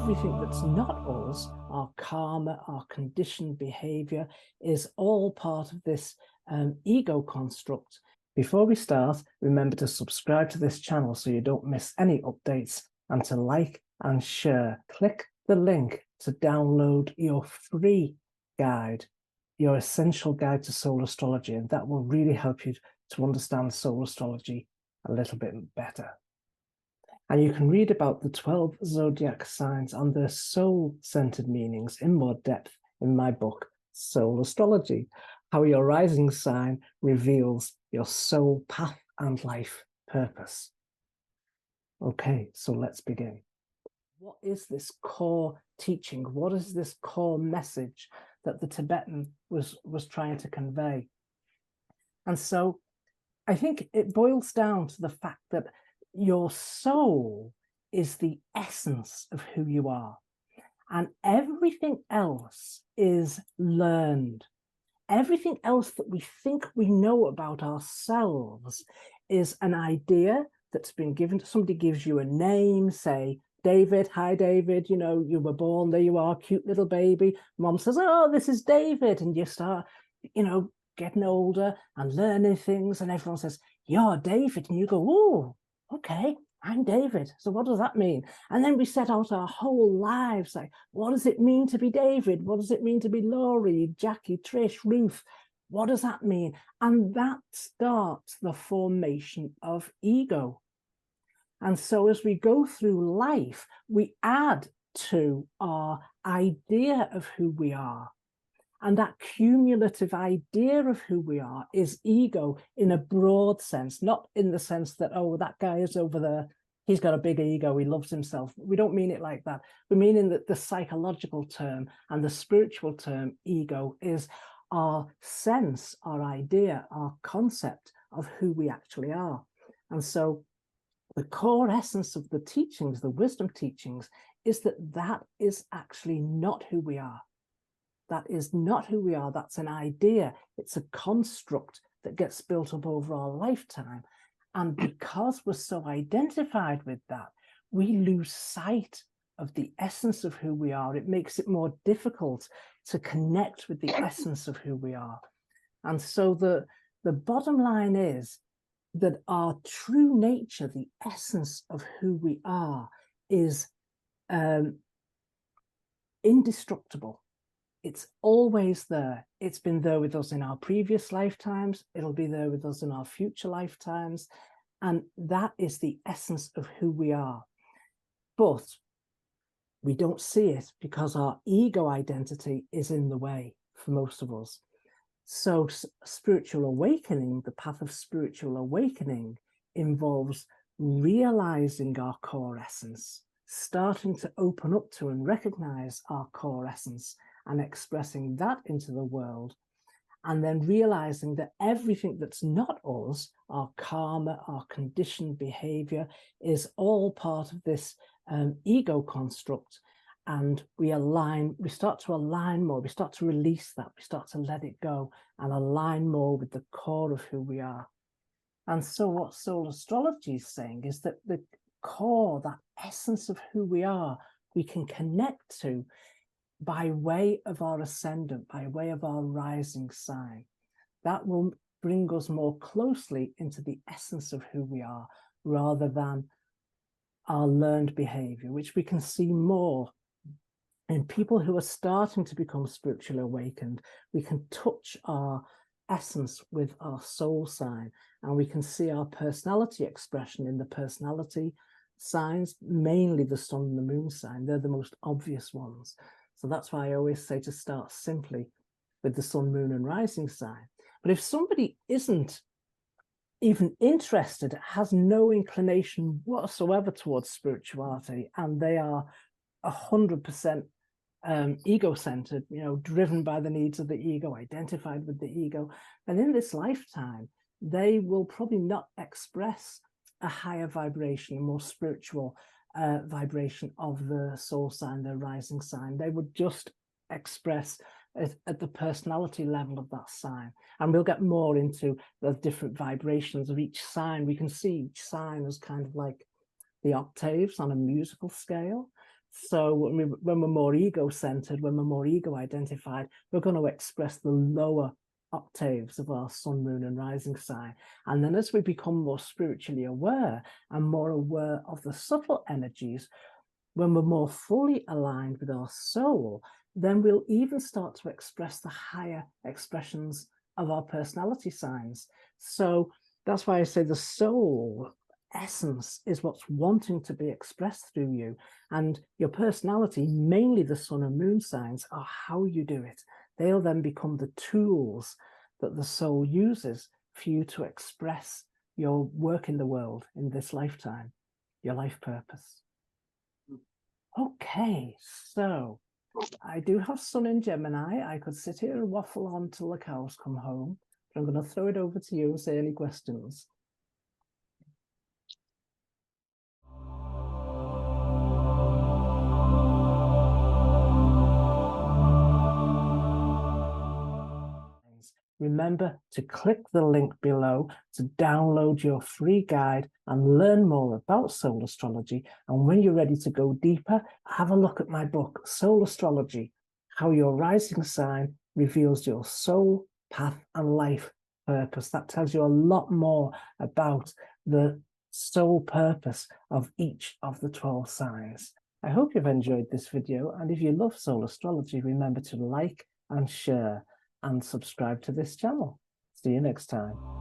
everything that's not us, our karma, our conditioned behavior, is all part of this ego construct. Before we start, remember to subscribe to this channel so you don't miss any updates, and to like and share. Click the link to download your free guide, your essential guide to solar astrology, and that will really help you to understand solar astrology a little bit better. And you can read about the 12 zodiac signs and their soul-centered meanings in more depth in my book, Soul Astrology, how your rising sign reveals your soul path and life purpose. Okay, so let's begin. What is this core teaching? What is this core message that the Tibetan was trying to convey? And so I think it boils down to the fact that your soul is the essence of who you are, and everything else is learned. Everything else that we think we know about ourselves is an idea that's been given. Somebody gives you a name, say David. Hi, David. You know, you were born, there you are, cute little baby. Mom says, oh, this is David. And you start, you know, getting older and learning things, and everyone says, you're David. And you go, oh, okay, I'm David. So what does that mean? And then we set out our whole lives, like, what does it mean to be David? What does it mean to be Laurie, Jackie, Trish, Ruth? What does that mean? And that starts the formation of ego. And so as we go through life, we add to our idea of who we are. And that cumulative idea of who we are is ego in a broad sense, not in the sense that, oh, that guy is over there, he's got a big ego, he loves himself. We don't mean it like that. We mean in the psychological term and the spiritual term, ego is our sense, our idea, our concept of who we actually are. And so the core essence of the teachings, the wisdom teachings, is that that is actually not who we are. That is not who we are. That's an idea. It's a construct that gets built up over our lifetime. And because we're so identified with that, we lose sight of the essence of who we are. It makes it more difficult to connect with the essence of who we are. And so the bottom line is that our true nature, the essence of who we are, is indestructible. It's always there. It's been there with us in our previous lifetimes. It'll be there with us in our future lifetimes. And that is the essence of who we are. But we don't see it because our ego identity is in the way for most of us. So spiritual awakening, the path of spiritual awakening, involves realizing our core essence, starting to open up to and recognize our core essence, and expressing that into the world, and then realizing that everything that's not us, our karma, our conditioned behavior, is all part of this ego construct. And we start to align more, we start to release that, we start to let it go and align more with the core of who we are. And so what soul astrology is saying is that the core, that essence of who we are, we can connect to by way of our ascendant, by way of our rising sign. That will bring us more closely into the essence of who we are, rather than our learned behavior, which we can see more in people who are starting to become spiritually awakened. We can touch our essence with our soul sign, and we can see our personality expression in the personality signs, mainly the sun and the moon sign. They're the most obvious ones. So that's why I always say to start simply with the sun, moon, and rising sign. But if somebody isn't even interested, has no inclination whatsoever towards spirituality, and they are 100% ego-centered, you know, driven by the needs of the ego, identified with the ego, then in this lifetime, they will probably not express a higher vibration, a more spiritual vibration of the soul sign, the rising sign. They would just express it at the personality level of that sign. And we'll get more into the different vibrations of each sign. We can see each sign as kind of like the octaves on a musical scale. So when we're more ego-centered, when we're more ego-identified, we're going to express the lower octaves of our sun, moon, and rising sign. And then as we become more spiritually aware and more aware of the subtle energies, when we're more fully aligned with our soul, then we'll even start to express the higher expressions of our personality signs. So that's why I say the soul essence is what's wanting to be expressed through you, and your personality, mainly the sun and moon signs, are how you do it. They'll then become the tools that the soul uses for you to express your work in the world in this lifetime, your life purpose. Okay, so I do have Sun in Gemini. I could sit here and waffle on till the cows come home, but I'm going to throw it over to you and say any questions. Remember to click the link below to download your free guide and learn more about soul astrology. And when you're ready to go deeper, have a look at my book, Soul Astrology, How Your Rising Sign Reveals Your Soul, Path and Life Purpose. That tells you a lot more about the soul purpose of each of the 12 signs. I hope you've enjoyed this video, and if you love soul astrology, remember to like and share and subscribe to this channel. See you next time.